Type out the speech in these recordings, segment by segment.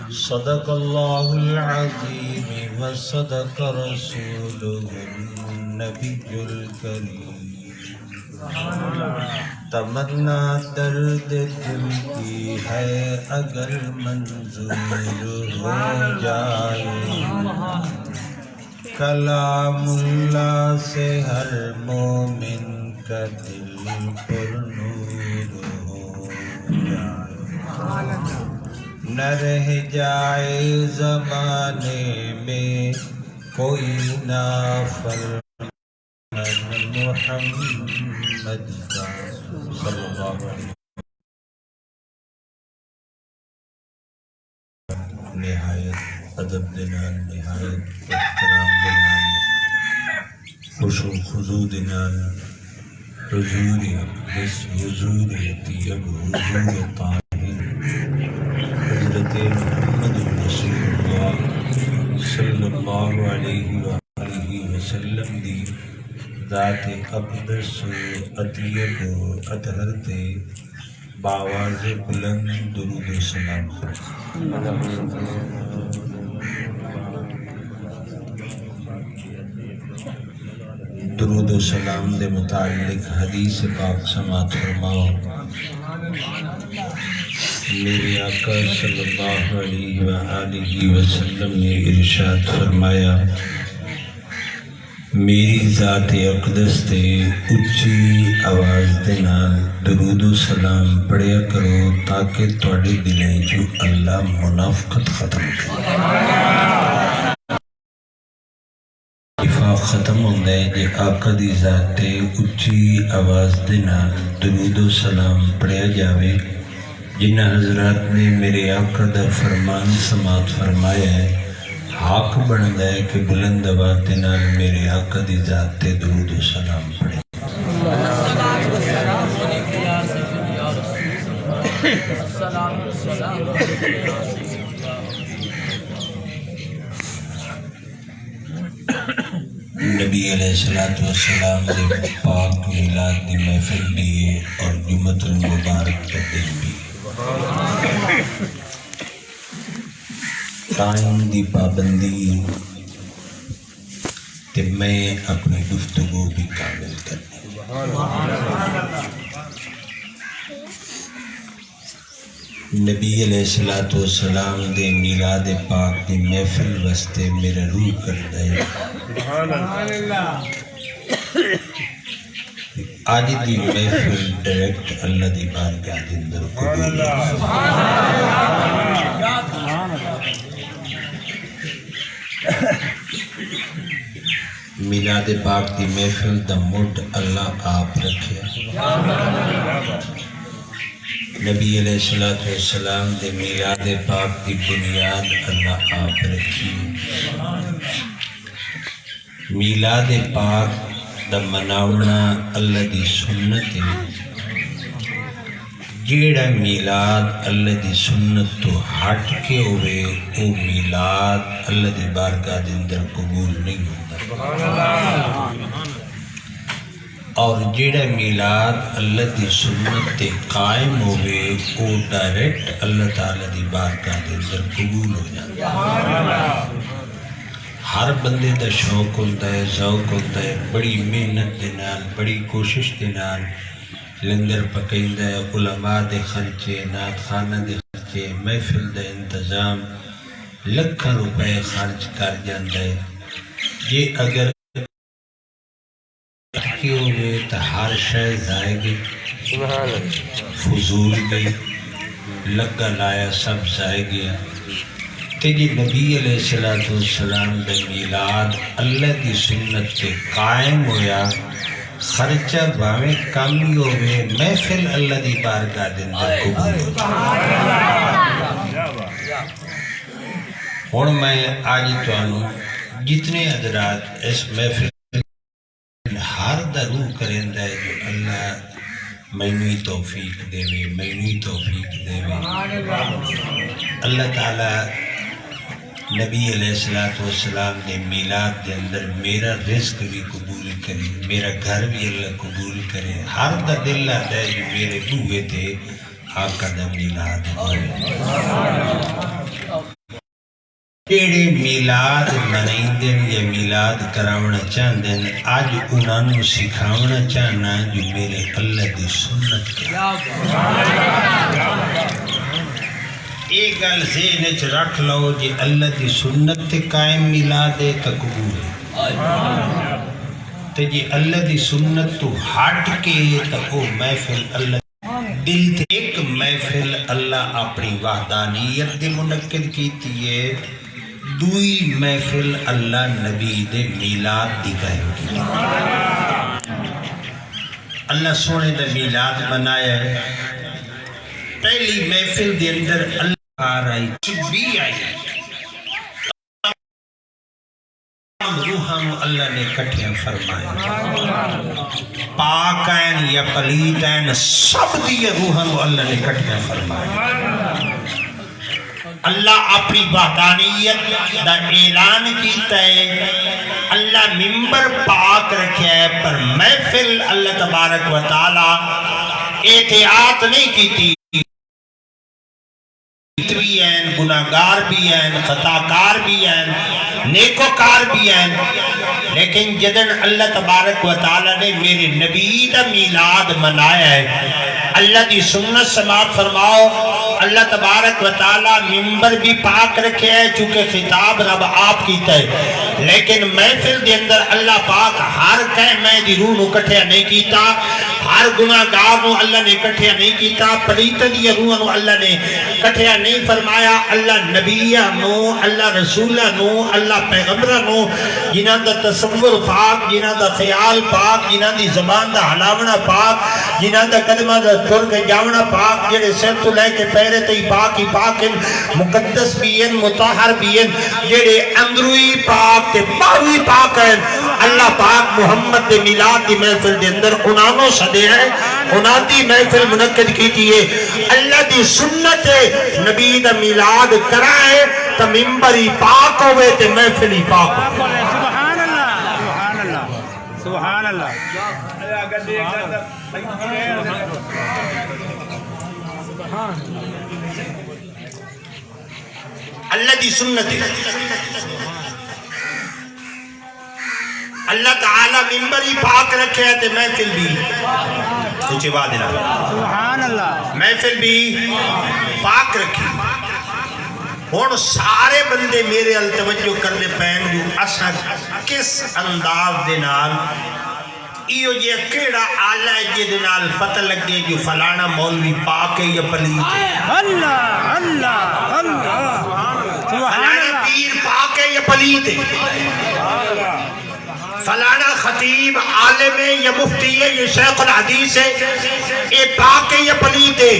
صدق الله العظيم وصدق رسوله النبي الكريم تمنا درد دل کی ہے اگر منظور ہو جائے کلام اللہ سے ہر مومن کا دل پر نور ہو جائے نہ رہ جائے زمانے میں کوئی نافرمان محمد کا صلی اللہ علیہ وسلم نہایت ادب دنان نہایت احترام دنان خشوع خضوع دنان حضور اقدس حضور طیب حضور طاہر حضرت محمد رسول اللہ صلی اللہ علیہ وآلہ وسلم دی ذات اقدس اطیب اطہر تے باواز بلند درود و سلام درود و سلام دے متعلق حدیث پاک سماعت فرماؤ میرے آقا صلی اللہ علیہ وآلہ وسلم نے ارشاد فرمایا میری ذات اقدس تے اچھی آواز دے نال درود و سلام پڑھیا کرو تاکہ تواڈے دلیں جو اللہ منافقت ختم کرے نفاق ختم ہوندا ہے جے آقا دی ذات تے اچھی آواز دے نال درود و سلام پڑھیا جاوے جنہ حضرات نے میرے آقا دا فرمان سماعت فرمایا ہے حق بنتا ہے کہ بلند آواز دے نال میرے آقا دی ذات تے درود و سلام پڑھے نبی علیہ السلام دے پاک میلاد دی محفل بھی ہے اور جمعۃ المبارک کا دن بھی ٹائم دی پابندی تے میں اپنی گفتگو بھی کامل کرنی نبی علیہ السلام دے میلاد پاک دی محفل واسطے میرا روح کرتا ہے آج دی محفل ڈائریکٹ اللہ دی بارگاہ دے اندر قبول میلاد پاک دی محفل دا مڈ اللہ آپ رکھے نبی علیہ السلام دے میلاد پاک دی بنیاد اللہ آپ رکھی میلاد پاک دا مناونا اللہ دی سنت ہے جیڑا میلاد اللہ دی سنت تو ہٹ کے ہوئے او میلاد اللہ دی بارگاہ دے اندر قبول نہیں ہوتا اور جیڑا میلاد اللہ دی سنت تے قائم ہوئے او ڈائریکٹ اللہ تعالیٰ دی بارگاہ دے اندر قبول ہو جاتا ہر بندے دا شوق ہوتا ہے ذوق ہوتا ہے بڑی محنت دے نال بڑی کوشش دے نال لنگر پکیندا ہے علماء دے خرچے نعت خانہ دے خرچے محفل دا انتظام لکھاں روپے خرچ کر جاندا ہے یہ اگر کی ہوئے تو ہر شے ضائع گئی فضول گئی لگا لایا سب ضائع گیا تے جی نبی علیہ السلام دے میلاد اللہ دی سنت تے قائم ہویا خرچہ باویں کم ہی ہوئے محفل اللہ دی بارگاہ دے اندر قبول ہو ہن میں آج تانوں جتنے حضرات اس محفل ہر دا روح کریندا ہے جو اللہ مینوی توفیق دے اللہ تعالیٰ نبی علیہ السلام نے میلاد دے اندر میرا رزق بھی قبول کرے، میرا گھر بھی اللہ قبول کرے، ہر دا دل آتا ہے جو میرے بوئے تھے آقا دا میلاد ہوئے۔ جیڑے میلاد منائیں یا میلاد کراونا چاہندیں آج انہوں سکھاونا چاہنا جو میرے اللہ دی سنت کے ایک گل ذہن وچ رکھ لو جی اللہ دی سنت تے قائم میلاد ہے تا قبول ہے، تے جی اللہ دی سنت تو ہٹ کے تا وہ محفل اللہ دل تے ایک محفل اللہ اپنی وحدانیت دے منعقد کیتی ہے، دوئی محفل اللہ نبی دے میلاد دی قائم کی۔ اللہ سونے دا میلاد منایا ہے، پہلی محفل دے اندر اللہ آ رہی چبی آئی، روحاں اللہ نے کٹھیاں فرمایا، پاک ہیں یا پلیت ہیں سب دی روحاں اللہ نے کٹھیاں فرمایا۔ اللہ اپنی وحدانیت دا اعلان کیتا ہے، اللہ ممبر پاک رکھیا ہے، پر محفل اللہ تبارک و تعالی احتیاط نہیں کیتی، بھی ہیں، گناہگار بھی ہیں، خطاکار بھی ہیں، نیکوکار بھی ہیں، لیکن جدن اللہ تبارک و تعالی نے میرے نبی دا میلاد منایا ہے، اللہ دی سنت سماعت فرماؤ، اللہ تبارک و تعالی ممبر بھی پاک رکھے ہے چونکہ خطاب رب آپ کیتا ہے، لیکن محفل دے اندر اللہ پاک ہر کہمہ دی روح نو کٹھیا نہیں کیتا، ہر گناہگار نو اللہ نے کٹھیا نہیں کیتا، پلیت دی روح نو اللہ نے کٹھیا نہیں فرمایا، اللہ نبیہ نو، اللہ رسولہ نو، اللہ پیغمبرہ نو، جنہاں دا تصور پاک، جنہاں دا خیال پاک، جنہاں دی زبان دا حلاونا پاک، جنہاں دا کلمہ دا ترک جاونا پاک، جنہے سر تو لے کے پیرے تے پاک ہی پاک ہیں، مقدس بھی ہیں، مطہر بھی ہیں، جنہے اندروی پاک تے باہوی پاک ہیں، اللہ پاک محمد دے میلاد دی محفل دے اندر انہوں صدے ہیں، انہوں دی محفل منعقد کی دیئے، اللہ دی سنت نبی دا میلاد کرائے تا ممبری پاک ہوئے تے محفلی پاک ہوئے۔ سبحان اللہ سبحان اللہ اللہ دی سنت اللہ تعالی ممبری پاک رکھے ہے تے محفل بھی سوچے بات دینا سبحان اللہ محفل بھی پاک رکھی۔ اور سارے بندے میرے التوجہ کرنے پہن جو اصلا کس انداز دے نال ایو یہ کیڑا آلہ ہے جے دے نال پتہ لگے جو فلانا مولوی پاک ہے یا پلیت ہے، اللہ اللہ اللہ فلانا پیر پاک ہے یا پلیت ہے، فلانا خطیب عالم ہے یا مفتی ہے یا شیخ الحدیث ہے، اے پاک ہے یا پلیت ہے،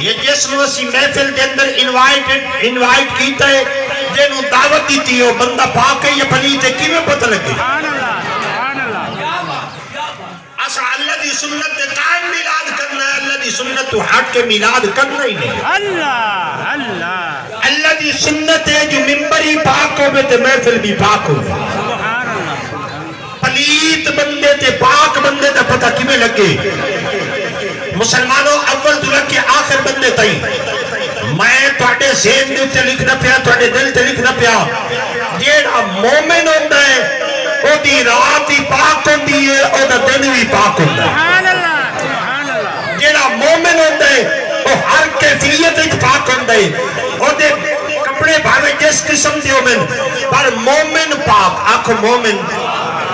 یہ جس نو اسی محفل دے اندر انوائٹ کیتا ہے، جنہوں دعوت دیتی ہو بندہ پاک ہے یا پلیت ہے، کیوں پتہ لگے؟ اسا اللہ دی سنت دے قائم میلاد کرنا ہے، اللہ دی سنت تو ہٹ کے میلاد کرنا ہی نہیں۔ اللہ اللہ اللہ دی سنت ہے جو ممبری پاک ہوئے تے محفل بھی پاک ہوئے، پلیت بندے تے پاک بندے تے پتہ کیویں لگے؟ مسلمانوں اول تو لگ کے آخر بندے تئی میں تواڈے ذہن دے تے لکھنا پیا، تواڈے دل تے لکھنا پیا، جیڑا مومن ہوندا ہے او دی رات بھی پاک ہوندی ہے، او دا دن بھی پاک ہوندا ہے، جیڑا مومن ہوندا ہے او ہر کیفیت وچ پاک ہوندا ہے، او دے کپڑے بھاوے جس قسم دے ہوون پر مومن پاک، آکھو مومن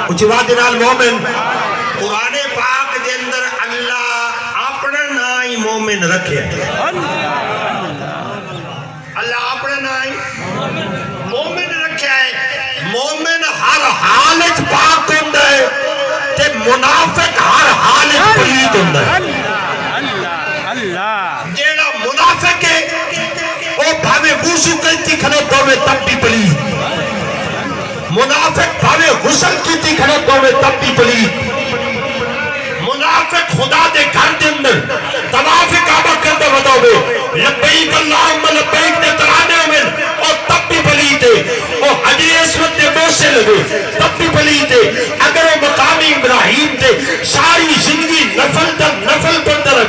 اچھواد نال مومن۔ قرآن پاک دے اندر اللہ اپنا نائی مومن رکھے، اللہ اپنا نائی مومن رکھے ہے، مومن ہر حالت پاک ہوندہ ہے تے منافق ہر حالت پلیت ہوندہ ہے۔ جیڑا منافق ہے وہ بھاوے وضو کرتی کھڑوتا ہوئے تب بھی پلیت، منافق بھاوے غسل کیتی کھڑوتا ہوئے تب بھی پلیت، منافق خدا دے گھر دے اندر طواف کعبہ کرتے بتاؤ لبیک اللہم لبیک دے ترانے ہوئے اور تب بھی پلیت ہے،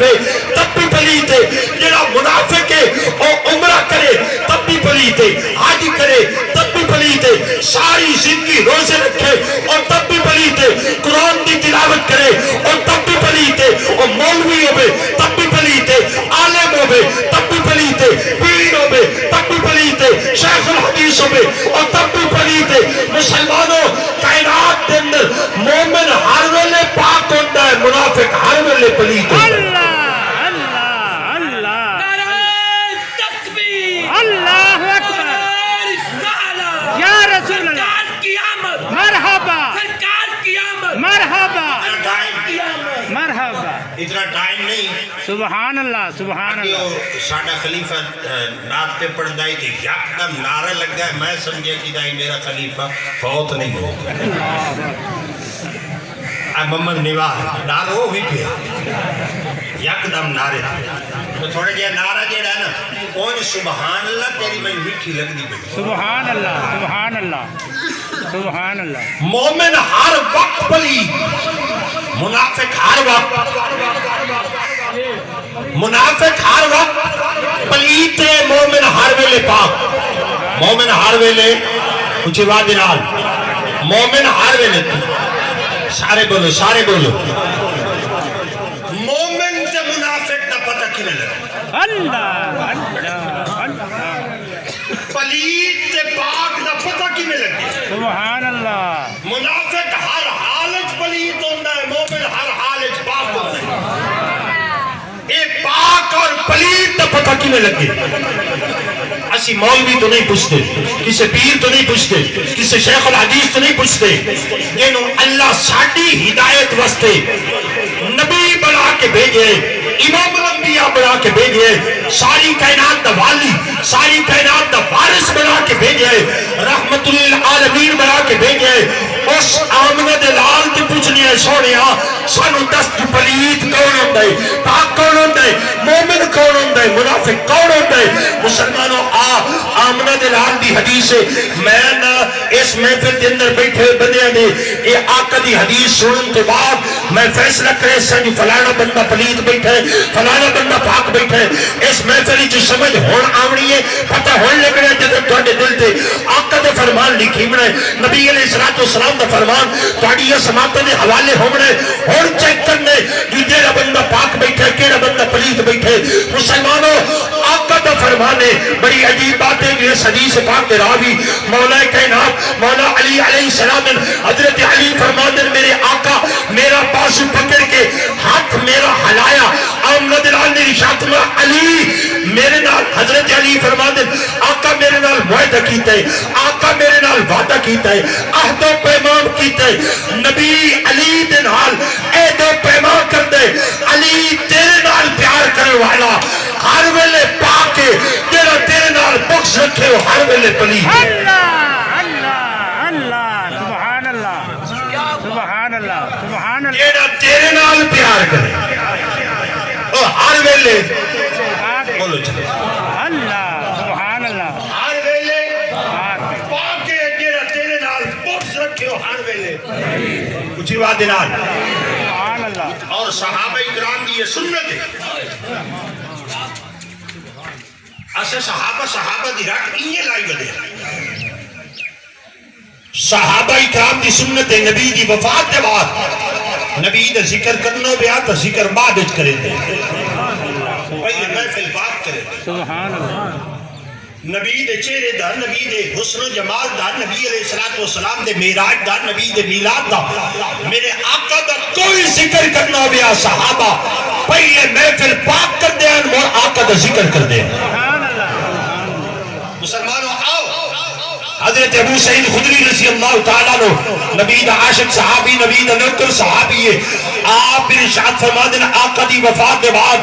رہے تب بھی پلیت ہے، جڑا منافق ہے وہ عمرہ کرے تب بھی پلیت ہے، حج کرے تب بھی پلیت ہے، ساری زندگی روزے رکھے اور تب بھی پلیت ہے، قرآن کی تلاوت کرے اور تب بھی پلیت ہے، اور مولوی ہوئے تب بھی پلیت ہے، عالم ہوئے تب بھی پلیت ہے، پیر ہوئے تب بھی پلیت ہے، شیخ الحدیث ہوئے اور تب بھی پلیت ہے۔ مسلمانوں کائنات کے اندر مومن ہر ویلے پاک ہوتا ہے، منافق ہر ویلے پلیت ہوتا ہے۔ اللہ اللہ اللہ نعرہ تکبیر، اللہ اکبر نعرہ رسالہ، یا رسول اللہ سرکار کی آمد، مرحبا سرکار کی آمد، مرحبا کی آمد۔ مرحبا اتنا ٹائم نہیں سبحان اللہ سبحان کہ اللہ وہ ساڈا خلیفہ نعت پہ پڑھ دائی تھی، یکدم نعرہ لگ گیا، میں سمجھے کہ دائی میرا خلیفہ فوت نہیں ہو محمد نواز نعرہ ہو بھی پھر یکدم نعرے تو تھوڑے جہاں نعرہ جہاں ہے نا کون سبحان اللہ تیری میں مٹھی لگ دی بیٹھی سبحان اللہ سبحان اللہ سبحان اللہ مومن ہر وقت پلی، منافق ہر وقت، منافق ہر وقت پلیت ہے، مومن ہر ویلے پاک، مومن ہر ویلے کچھ وعدے نال، مومن ہر ویلے، سارے بولو سارے بولو، مومن سے منافق کا پتہ کنے لگا، اللہ اللہ اللہ پلیت سے پاک کا پتہ کنے لگا، سبحان اللہ منافق ہر حالت پلیت ہوتا ہے، مومن ہر حالت پاک ہوتا ہے۔ اے پاک اور پلیت کا پتہ کنے لگے، اسی مولوی تو نہیں پوچھتے، کسی پیر تو نہیں پوچھتے، کسی شیخ الحدیث تو نہیں پوچھتے، جنہوں اللہ ساڑی ہدایت واسطے نبی بنا کے بھیجے، امام الانبیاء بنا کے بھیجے، ساری کائنات دا والی، ساری کائنات دا وارث بنا کے بھیجے، رحمت للعالمین بنا کے بھیجے، اس آمنہ دلال کی پوچھنی ہے سونیا سانو دست پلیت کون ہوتا ہے، پاک کون ہوتا ہے، مومن کون ہوتا ہے، منافق کون ہوتا ہے۔ مسلمانوں آمنہ دلال دی حدیث ہے، میں نہ اس محفل کے اندر بیٹھے بندیاں نے یہ آقا دی حدیث سنن کے بعد میں فیصلہ کرے سنجھ فلانا بندہ پلیت بیٹھا ہے، فلانا بندہ پاک بیٹھا ہے، اس محفلی جو سمجھ ہون آمنی ہے، پتہ ہون لگنا ہے جدر توڑے دل تے آقا دے فرمان لکھی منے، نبی علیہ السلام دا فرمان توڑی یہ سماعتوں دے حوالے ہونے ہون چیک کرنے جو جیڑا بندہ پاک بیٹھا ہے کیڑا بندہ پلیت بیٹھا ہے۔ مسلمانوں آقا دا فرمان ہے، بڑی عجیب بات ہے کہ اس حدیث پاک کے راوی مولا کائنات مولا علی علیہ السلام حضرت علی فرماتے میرے آقا میرا بازو پکڑ کے ہاتھ میرا ہلایا، آمنہ دلال نے ارشاد میں علی میرے نال، حضرت علی فرماتے آقا میرے نال معاہدہ کیتا ہے، آقا میرے نال وعدہ کیتا ہے، عہد و پیمان کیتا ہے، نبی علی دے نال عہد و پیمان کر دے، علی تیرے نال پیار کرنے والا ہر ویلے پاک ہے، تیرا تیرے نال بخش رکھے ہو ہر ویلے پلیت ہے۔ اللہ اللہ اللہ سبحان اللہ سبحان اللہ سبحان اللہ تیرا تیرے نال پیار کرے اور ہر ویلے بولو چلے اللہ سبحان اللہ ہر ویلے پاک ہے، تیرا تیرے نال بخش رکھے ہو ہر ویلے کچھ ہی وعدے نال۔ سبحان اللہ اور صحابہ اکرام کی یہ سنت ہے، اسے صحابہ دی رکھ انہیں لائی بدے، صحابہ اکرام دی سنت ہے، نبی دی وفات کے بعد نبی دا ذکر کرنا بیا تو ذکر بعد اچ کرے دے، پہلے محفل بات کرے دے، سبحان اللہ نبی دے چہرے دا، نبی دے حسن و جمال دا، نبی علیہ السلام دے میراج دا، نبی دے میلاد دا، میرے آقا دا کوئی ذکر کرنا بیا صحابہ پہلے محفل پاک کر دے اور آقا دا ذکر کر دے۔ سبحان اللہ مسلمانوں آؤ، حضرت ابو سعید خدری رضی اللہ تعالیٰ عنہ نبی دا عاشق صحابی، نبی دا نوکر صحابی ہے، آپ ارشاد فرما دینا آقا دی وفات کے بعد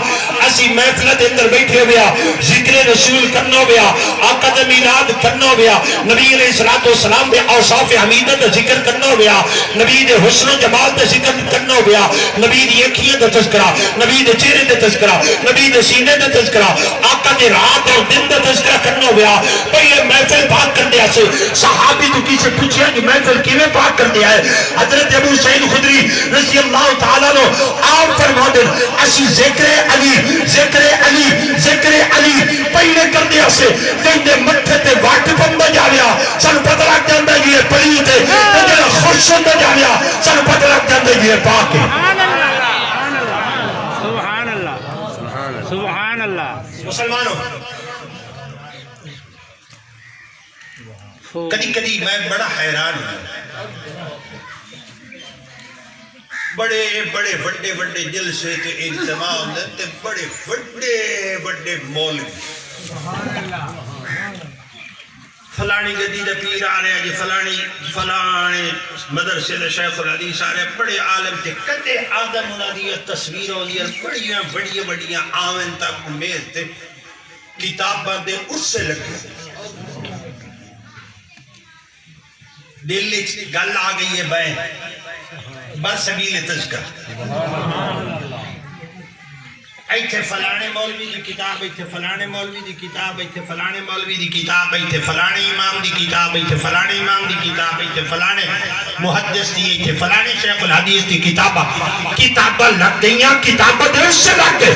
اسی محفل دے اندر بیٹھے ہویا ذکر رسول کرنا ہویا، آقا دا میلاد کرنا ہویا، نبی علیہ السلام دے اوصاف حمیدہ دا ذکر کرنا ہویا، نبی دے حسن و جمال دا ذکر کرنا ہویا، نبی دی اکھیاں دا تذکرہ، نبی دے چہرے دا تذکرہ، نبی دے سینے دا تذکرہ، آقا دے رات اور دن دا تذکرہ کرنا ہویا، پہلے محفل بات کرنے آسے صحابی تو کسی پوچھیا کہ محفل کیویں پاک کر دیا ہے؟ حضرت ابو سعید خدری رضی اللہ تعالیٰ نو آپ فرما دیں اسی ذکر علی پہلے کر دیا سے کہندے متھے تے واٹ پندا جاویا سن پتہ لگ جاندا ہے یہ پلیت ہے تے خوش ہوندا جاویا سن پتہ لگ جاندا ہے یہ پاک ہے۔ سبحان اللہ سبحان اللہ مسلمانوں کدی کدی میں بڑا حیران ہوں، بڑے بڑے جلسے تے اجتماع ہوندے تے بڑے مولوی فلانی گدی دا پیر آ رہے ہیں جی فلانے مدرسے دا شیخ الحدیث آ رہے ہیں بڑے عالم تے کتے آدم انہاں دی تصویر ہوندی بڑیاں آون تک میز تے کتاباں دے اس سے لگے دل وچ گل آ گئی ہے بین بس سبیل تذکر ایتھے فلانے مولوی دی کتاب ایتھے فلانے مولوی دی کتاب ایتھے فلانے مولوی دی کتاب ایتھے فلانے امام دی کتاب ایتھے فلانے امام دی کتاب ایتھے فلانے محدث دی ایتھے فلانے شیخ الحدیث دی کتاباں لگ گئیاں کتاباں دے اس سے لگ گئے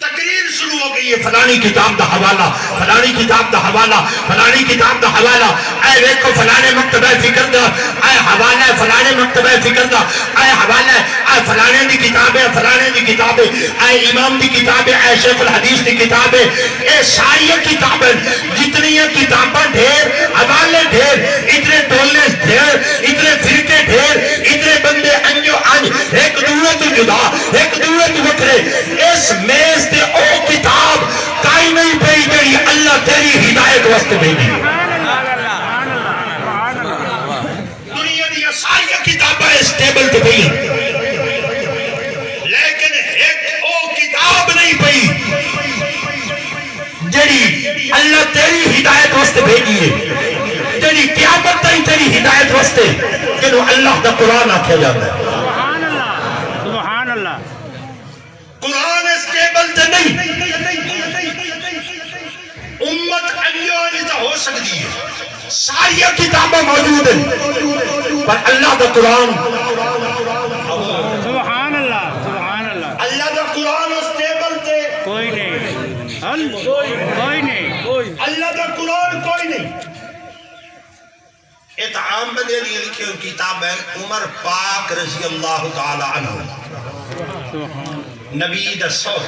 تقریر شروع ہو گئی ہے فلانی کتاب دا حوالہ فلانی کتاب دا حوالہ فلانی کتاب دا حوالہ اے دیکھو فلانے مکتبہ فکر دا اے حوالہ ہے فلانے مکتبہ فکر دا اے حوالہ ہے اے فلانے دی کتابیں فلانے دی کتابیں اے امام دی کتابیں اے شیخ الحدیث دی کتابیں اے ساری کتابیں جتنی کتابیں ڈھیر حوالے ڈھیر اتنے ٹولنے ڈھیر اتنے فرقے ڈھیر اتنے بندے انجو انج ایک دوسرے تو جدا ایک دوسرے تو وکھرے اس میز تے او کتاب کائی نہیں پئی جڑی اللہ تیری ہدایت واسطے بھیجی دنیا دی ساری کتاباں اس ٹیبل تے پئی لیکن ایک او کتاب نہیں پئی جڑی اللہ تیری ہدایت واسطے بھیجی ہے جڑی قیامت تائیں تیری ہدایت واسطے جنوں اللہ دا قرآن آکھیا جاتا ہے سبحان اللہ قرآن اس ٹیبل تے نہیں امت انجوانی ہو سکتی ہے ساری کتابیں موجود ہیں پر اللہ دا قرآن سبحان اللہ سبحان اللہ اللہ دا قرآن اس ٹیبل تے کوئی نہیں کوئی نہیں اللہ دا قرآن کوئی نہیں اتعام بندے لیے لکھے ہوئی کتاب ہے عمر پاک رضی اللہ تعالی عنہ نبی دا سور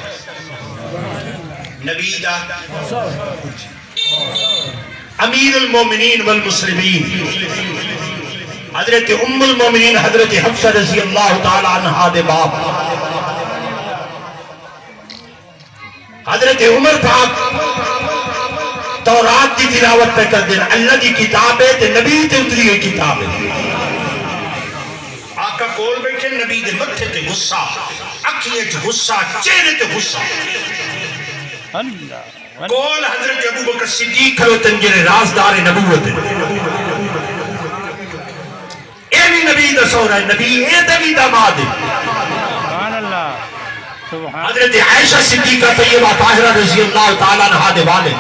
نبی دا امیر المومنین والمسلمین حضرت ام المومنین حضرت حفصہ رضی اللہ تعالی عنہ دے باپ حضرت عمر پاک تورات کی تلاوت پہ کر دینا اللہ کی کتاب ہے تے نبی تے اتری ہوئی کتاب ہے آقا کول بیٹھے نبی دے متھے تے غصہ اکھیے تے غصہ چہرے تے غصہ کول حضرت ابو بکر صدیق کھلو تنجر رازدار نبوت اے بھی نبی دا سورہ نبی اے نبی دا ماد سبحان اللہ حضرت عائشہ صدیقہ طیبہ طاہرہ رضی اللہ تعالیٰ عنہ دے والد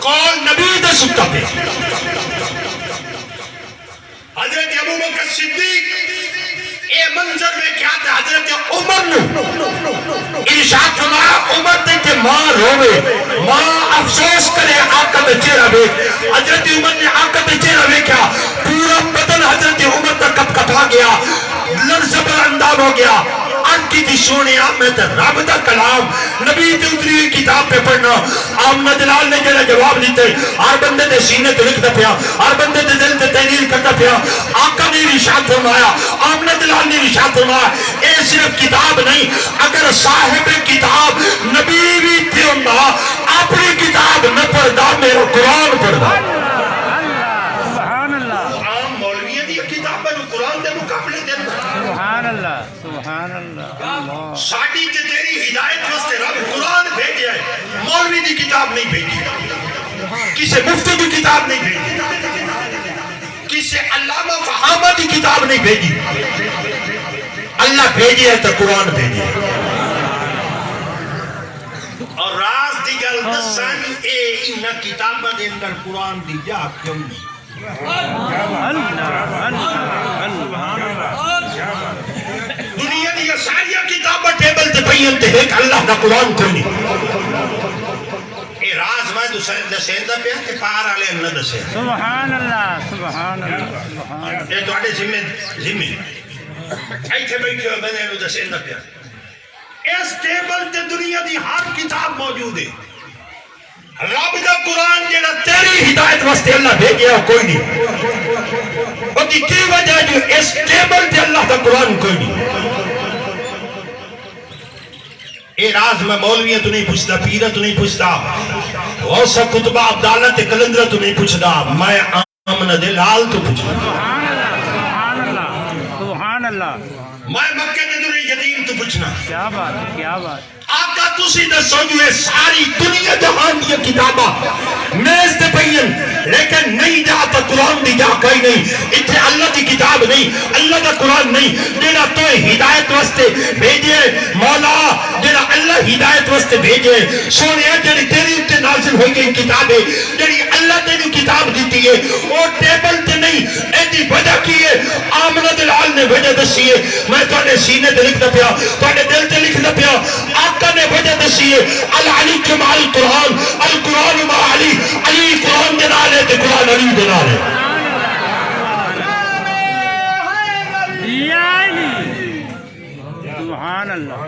کول نبی دے سکتا پہ حضرت ابو بکر صدیق اے منظر میں کیا تھا حضرت عمر نو ارشاد فرمایا عمر تے کہ ماں روے ماں افسوس کرے آقا تے چہرہ بے حضرت عمر نے آقا تے چہرہ بے کیا پورا بدن حضرت عمر تک کپ کپا گیا لرز پر اندام ہو گیا کی تھی سونے آمد رب دا کلام نبی تے اتری ہوئی کتاب پہ پڑھنا آمنہ دلال نے جنہ جواب دیتے ہر بندے دے سینے تو لکھتا پیا ہر بندے دے دل تے تحریر کرتا پیا آقا نے رشاد فرمایا آمنہ دلال نے رشاد فرمایا اے صرف کتاب نہیں اگر صاحب کتاب نبی بھی تھے ہوں اپنی کتاب نہ پڑھدا میرا قرآن پڑھدا سبحان اللہ سبحان اللہ ساڑی تے تیری ہدایت واسطے رب قرآن بھیجیا ہے مولوی دی کتاب نہیں بھیجی کسے مفتی دی کتاب نہیں بھیجی کسے علامہ فہامہ دی کتاب نہیں بھیجی اللہ بھیجیا ہے تو قرآن بھیجیا ہے اور راز دی گل دساں اے ان کتاباں دے اندر قرآن دی جا کیوں نہیں؟ دنیا دی ساری کتاباں ٹیبل تے پئیاں تے ایک اللہ دا قرآن کوئی نہیں. اے راز میں دسیندا پیا تے پار والے نہ دسے. سبحان اللہ سبحان اللہ سبحان اللہ. اے تواڈے ذمہ ایتھے بیٹھے ہو میں نے دسیندا پیا. اس ٹیبل تے دنیا دی ہر کتاب موجود ہے. رب دا قرآن جڑا تیری ہدایت واسطے اللہ بھیجیا کوئی نہیں. اور کی وجہ جو اس ٹیبل تے اللہ دا قرآن کوئی نہیں. اے راز میں مولویہ تو نہیں پوچھتا، پیرہ تو نہیں پوچھتا، غوثہ کتبہ عبداللہ تے کلندرہ تو نہیں پوچھتا، میں آمنہ دے لال تو پوچھتا. سبحان اللہ سبحان اللہ. میں مکہ دے دنیا یتیم تو پوچھنا. کیا بات ہے کیا بات. آقا تسی دسو جو ساری دنیا جہان دی کتاباں میز تے پئین لیکن نہیں جاتا قرآن دی جا کوئی نہیں. اتنے اللہ دی کتاب نہیں، اللہ دا قرآن نہیں جیڑا تو ہدایت واسطے بھیجے. مولا جیڑا اللہ ہدایت واسطے بھیجے سونے جیڑی تیری تے نازل ہوئی گئی کتاب ہے جیڑی اللہ تینو کتاب دیتی ہے وہ ٹیبل تے نہیں. ایدی وجہ کی ہے آمنہ دلال نے وجہ دسی ہے. میں تواڈے سینے تے لکھدا پیا، تواڈے دل تے لکھدا پیا. آقا نے وجہ دسی ہے العلی کما القرآن القرآن ما علی. علی قرآن دے نال ہے تے قرآن علی دے نال ہے. سبحان اللہ.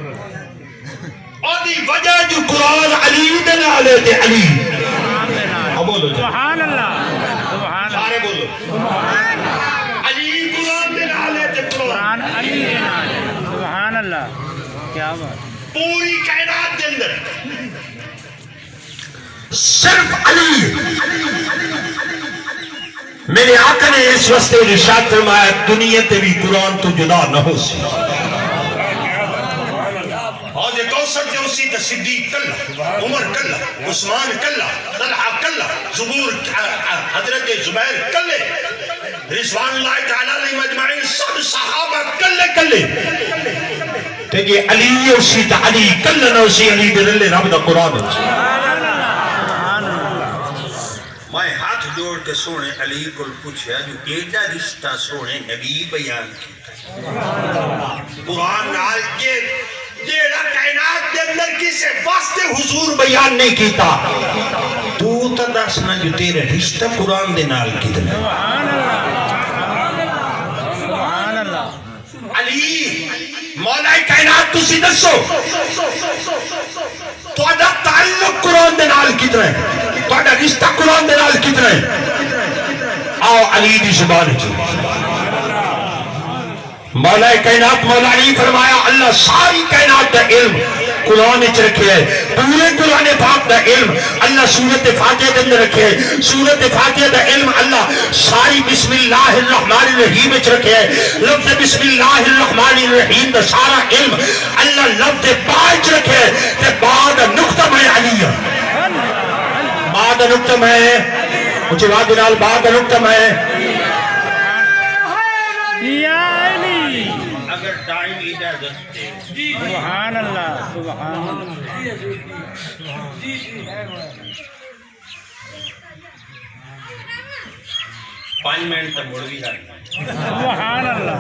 اور دی وجہ جو قرآن علی دے نال ہے تے علی. اب بولو سبحان اللہ سبحان اللہ. سارے بولو علی قرآن دے نال ہے تے قرآن علی کے نال ہے. سبحان اللہ کیا بات. پوری کائنات کے اندر صرف علی. میرے آقا نے اس واسطے ارشاد فرمایا دنیا تے بھی قرآن تو جدا نہ ہو سی. اور یہ کوثر جو اسی تے صدیق کلا، عمر کلا، عثمان کلا، طلحہ کلا، حضرت زبیر کلے، رضوان اللہ تعالیٰ علیہ مجمعین سب صحابہ کلے کلے. تے یہ علی اسی تے علی کلا نہ اسی علی دے لے رب دا قرآن اسی. میں ہاتھ جوڑ کے سونے علی کو پوچھیا جو ایڈا رشتہ سونے نبی بیان کی قرآن نال کے جیڑا کائنات کے اندر کسے واسطے حضور بیان نہیں کیتا تو تا دسنا جو تیرے رشتہ قرآن دے نال کی دے. سبحان اللہ. علی مولا کائنات تسی دسو تہاڈا تعلق قرآن دے نال کتنا ہے، تہاڈا رشتہ قرآن دے نال کتنا ہے. آؤ علی دی زبان وچ مولا کائنات مولا علی فرمایا اللہ ساری کائنات دا علم قرآن وچ رکھے ہے. پورے قرآن پاک دا علم اللہ سورۃ فاتحہ دے اندر رکھے ہے. سورۃ فاتحہ دا علم اللہ ساری بسم اللہ الرحمن الرحیم وچ رکھے ہے. لفظ بسم اللہ الرحمن الرحیم دا سارا علم اللہ لفظ با وچ رکھے ہے. تے بعد نقطہ میں علی بعد نقطہ میں مجھے وعد نال بعد نقطہ میں اگر ٹائم اجازت دے. سبحان اللہ سبحان اللہ. 5 منٹ تک مڑ بھی رہا. سبحان اللہ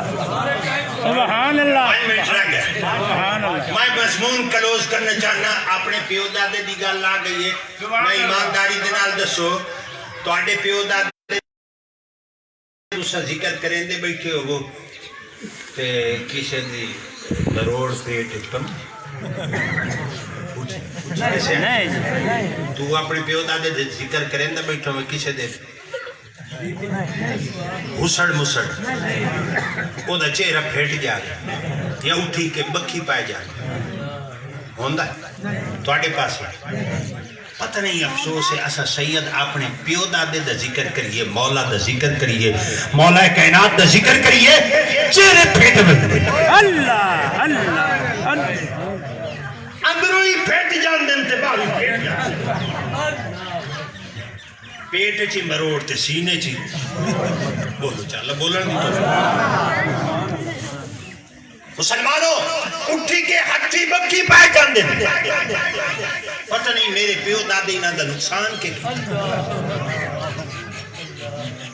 سبحان اللہ 5 منٹ رہ گئے. سبحان اللہ. میں مضمون کلوز کرنا چاہنا. اپنے پیو دادے دی گل آ گئی ہے. میں ایمانداری دے نال دسو تواڈے پیو دادے تساں ذکر کریں دے بیٹھے ہو تے کسے دی مروڑ پیٹ کم تو اپنے پیو دادے ذکر کریں دے بیٹھے ہو کسے دے ہسڑ مسڑ او دا چہرہ پھیٹ جا یا اٹھی کے بکھی پائے جا ہوندہ تواڈے پاس پتہ نہیں. افسوس ہے اسا سید اپنے پیو دادے دا ذکر کریے، مولا دا ذکر کریے، مولا کائنات دا ذکر کریے چہرے پھیٹ میں اللہ اللہ اندروں ہی پھیٹ جان دن تے باہر پھیٹ جان. پیٹ چی مروڑ تے سینے چی بولو چالا بولن دی تو مسلمانوں اٹھی کے ہتھی بکھی پائے جان دن. پتہ نہیں میرے پیو دادے انہاں دا نقصان کے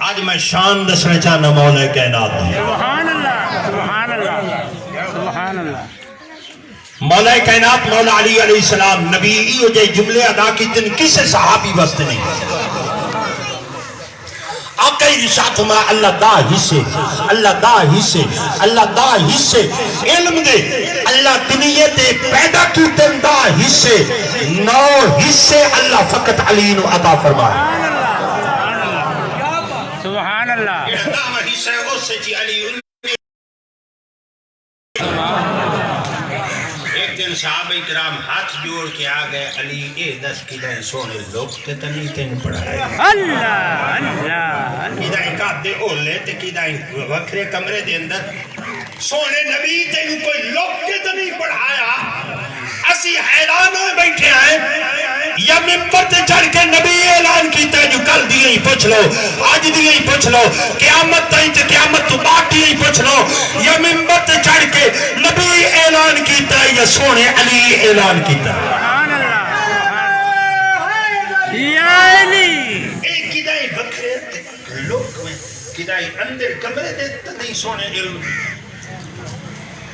آج میں شان دسنا چاہنا مولا کائنات دی سبحان اللہ سبحان اللہ سبحان اللہ مولا کائنات مولا علی علیہ السلام نبی ایو جے جملے ادا کی تن کسے صحابی وسط نہیں آقا رشاد فرما اللہ دا حصے اللہ دا حصے اللہ دا حصے علم دے اللہ دنیا تے پیدا کی تن دا حصے 9 حصے اللہ فقط علی نو عطا فرمائے سبحان اللہ یہ دعوہ حصہ ہے اس سے جی علی ایک دن صحابہ کرام ہاتھ جوڑ کے آگئے علی اے 10 کلیں سونے لوگ تے تنی تین پڑھائے اللہ اللہ کدائیں کعبے اولے تے کدائیں وکھرے کمرے دے اندر سونے نبی تے کوئی لوگ کے تنی پڑھایا اسی حیران ہوئے بیٹھے آئے یا ممبر تے چڑھ کے نبی اعلان کیتا ہے جو کل دیئے ہی پوچھ لو آج دیئے ہی پوچھ لو قیامت تائیں تے قیامت تو بعد دیئے ہی پوچھ لو یا ممبر تے چڑھ کے نبی اعلان کیتا ہے یا سونے علی اعلان کیتا ہے سبحان اللہ یا علی ایک کدائیں وکھرے تے لوگ میں کدائیں اندر کمرے دے تنی سونے علم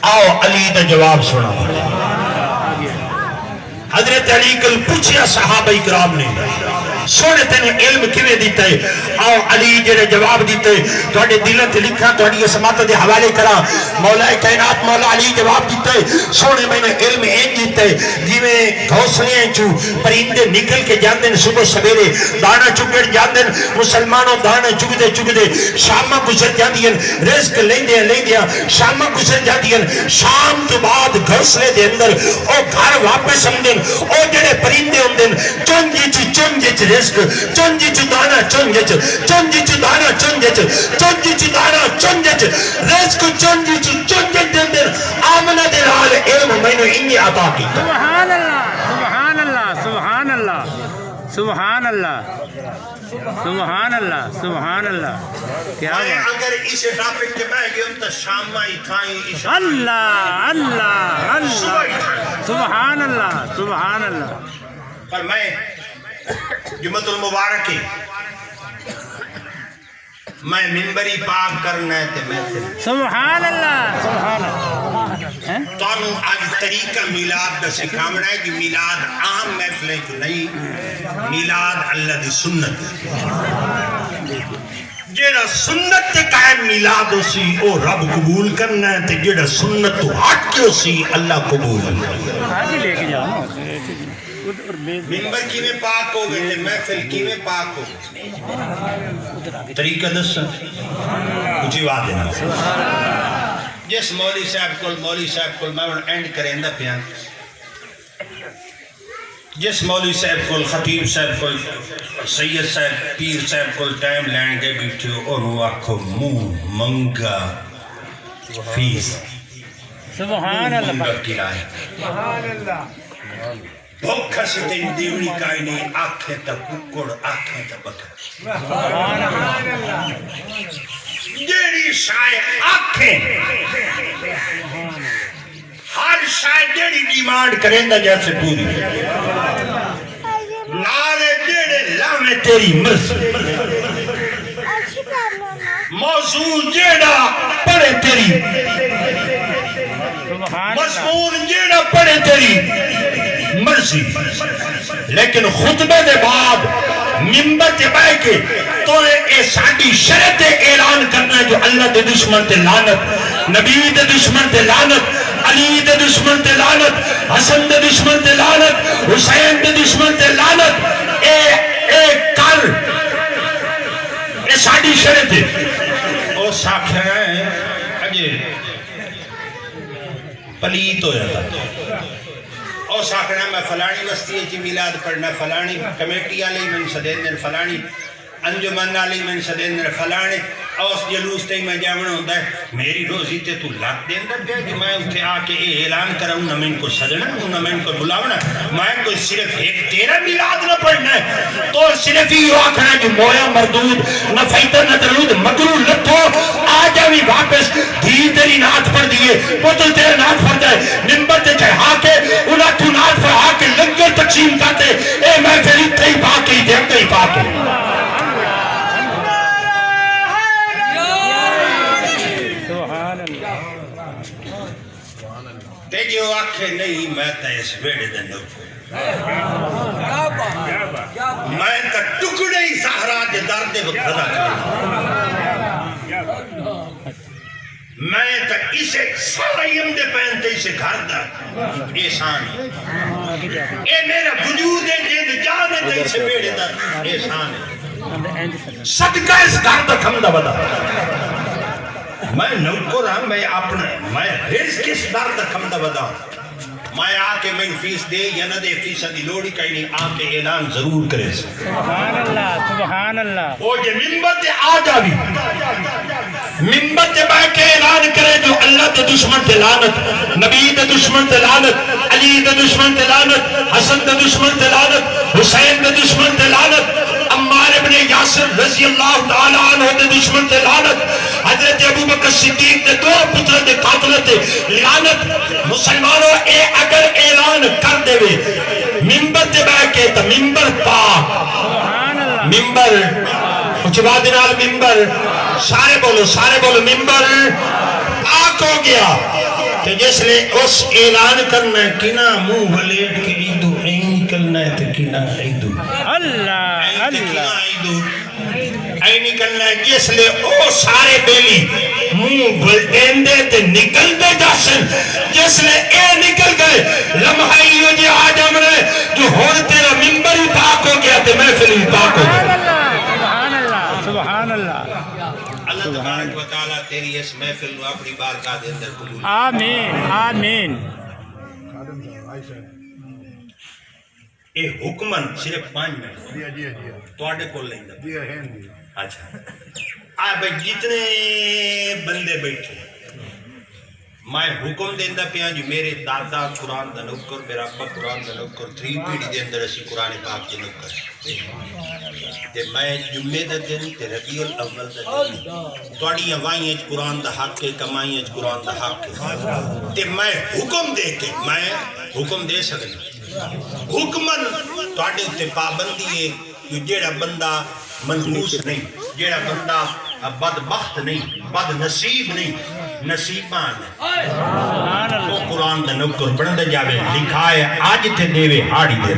آؤ علی دا جواب سنا حضرت علی کل پوچھیا صحابہ اکرام نے سونے تینے علم کیوے دیتا ہے آؤ علی جنہیں جواب دیتے تو اڈے دلت لکھا تو اڈی اسمات دے حوالے کرا مولا کائنات مولا علی جواب دیتا ہے سونے میں نے علم این دیتا ہے جی میں گھوسلے ہیں چو پرندے نکل کے جاندے صبح سویرے دانا چکڑ جاندے مسلمانوں دانا چکدے چکدے شامہ گزر جاندین رزق لیندیاں شامہ گزر جاندین شام تو بعد گھوسلے دے اندر او گھر واپس ہمدن او جڑے پرندے ہمدن چونجی چ رزق چونجی چ دانا چونجی چ دانا چونجی چ دانا چونجی چ رزق چونجی چ دے اندر آمنہ دے نال علم مینوں انہی عطا کیتا سبحان اللہ سبحان اللہ سبحان اللہ سبحان اللہ سبحان اللہ سبحان اللہ کیا میں بات اگر اس ٹاپک کے بیٹھ گئے تو شام میں تھائیں اللہ اللہ اللہ سبحان اللہ سبحان اللہ پر میں جمعۃ المبارک کی میں منبری پاک کرنا ہے تے میں سبحان اللہ سبحان اللہ تانوں آج طریقہ میلاد دا سکھامنا ہے کہ میلاد عام محفلیں تو نہیں میلاد اللہ دی سنت جیڑا سنت تے قائم میلاد ہو سی او رب قبول کرنا ہے تے جیڑا سنت تو ہٹ کے ہو سی اللہ قبول کرنا ہے آگے لے کے جاؤ منبر کی میں پاک ہو گئے تے محفل کی میں پاک ہو گئے طریقہ دس کچھ وعد دینا جس مولی صاحب کو میں اینڈ کریں دا پیان جس مولوی صاحب کو خطیب صاحب کو سید صاحب پیر صاحب کو ٹائم لین کے بیٹھے اور وہ آکھو منہ منگا فیس سبحان اللہ منگا کرائے بھوکھا سے تین دیونی کائی نہیں آنکھیں تا ککڑ آنکھیں تا بکر جیڑی شائع آنکھیں ہر شائع جیڑی ڈیمانڈ کریں دا جیسے پوری نالے جیڑے لامے تیری مرض موضوع جیڑا پڑے تیری مضمون جیڑا پڑے تیری مرضی لیکن خطبے دے بعد منبر تے بیٹھ کے تو اے ساڈی شرط اعلان کرنا ہے جو اللہ دے دشمن تے لعنت نبی دے دشمن تے لعنت علی دے دشمن تے لعنت حسن دے دشمن تے لعنت حسین دے دشمن تے لعنت اے کر اے ساڈی شرط ہے او ساکھے اجے پلیت ہو جاتا اور ساکھنا میں فلانی وستی ہے میلاد پڑھنا فلانی کمیٹی آلی من صدیندر فلانی انجمن آلی من صدیندر فلانی اوس جلوس تے میں جامنا ہوتا ہے میری روزی تے تو لات دیندر گیا کہ میں اتھے آکے اعلان کروں نہ میں ان کو سجنا نہ میں ان کو بلاونا میں ان کو صرف ایک تیرا میلاد نہ پڑھنا ہے تو صرف ہی آکھنا جو مویا مردود نہ فیتر نہ درود مگرو لتھو آجا بھی واپس دھی تیری نات پڑھ دیئے پتل تیرا نات پڑھ جائے نمبر تے چاہے آکے انہا تو نات پڑھ آکے لنگر تقسیم کرتے اے محفل اتھے ہی باقی دے اگے ہی باقی سبحان اللہ تے جو آکھے نہیں میں تا اس بیڑے دے نوکر میں تا ٹکڑے ہی سہرا دے درد کو بھلا میں تا اسے سارے دے پہنتے اسے گھر دا احسان ہے اے میرا وجود ہے جید جانے تے اسے بیڑے دا احسان ہے صدقہ اس گھر دا کھم دا بدا میں نوکر ہاں میں اپنا میں رزق اس گھر دا کھم دا بدا میں آکے میں فیس دے یا نہ دے فیصدی لوڑی کہیں نہیں آکے اعلان ضرور کرے سبحان اللہ سبحان اللہ وہ جو ممبر تے آ جاوی ممبر تے بہ کے اعلان کرے جو اللہ تے دشمن تے لعنت نبی تے دشمن تے لعنت علی تے دشمن تے لعنت حسن تے دشمن تے لعنت حسین تے دشمن تے لعنت عمار ابن یاسر رضی اللہ تعالیٰ عنہ تے دشمن تے لعنت حضرت ابوبکر صدیق تے دو پتر تے قاتل تے لعنت مسلمانوں اے اگر اعلان کر دے وے ممبر تے بہ کے تو ممبر پاک سبحان اللہ ممبر کچھ بعد نال ممبر سارے بولو ممبر پاک ہو گیا کہ جس نے اس اعلان کرنا ہے کنا منہ ولیٹ کے عیدو این کرنا ہے تو کنا عیدو اللہ اللہ این نکلنا ہے جس لے او سارے بیلی منہ بلدین دے تے نکل دے جاسن جس لے اے نکل گئے لمحائیوں جی آجم رہے جو ہون تیرا ممبر ہی پاک ہو گیا تے محفل ہی پاک ہو گیا سبحان اللہ سبحان اللہ اللہ تبارک و تعالیٰ تیری اس محفل نو اپنی بارگاہ دے اندر قبول آمین آمین اے حکمن صرف 5 منٹ تو آڈے کول لیں گا اچھا بھئی جتنے بندے بیٹھے میں حکم دیندہ پیا جو میرے دادا قرآن دا نوکر میرا ابا قرآن دا نوکر 3 پیڑی دے اندر اسی قرآن پاک دے نوکر تے میں جمعے دا دن تے ربیع الاول دا دن توڑی اوائیں اچ قرآن دا حق کے کمائیں اچ قرآن دا حق کے تے میں حکم دے کے میں حکم دے سکتا حکمن توڑے تے پابندی ہے کہ جیڑا بندہ منحوس نہیں جیڑا بندہ بدبخت نہیں بد نصیب نہیں نصیبان ہے وہ قرآن دا نوکر بندہ جاوے لکھائے آج تے دیوے ہاڑی دے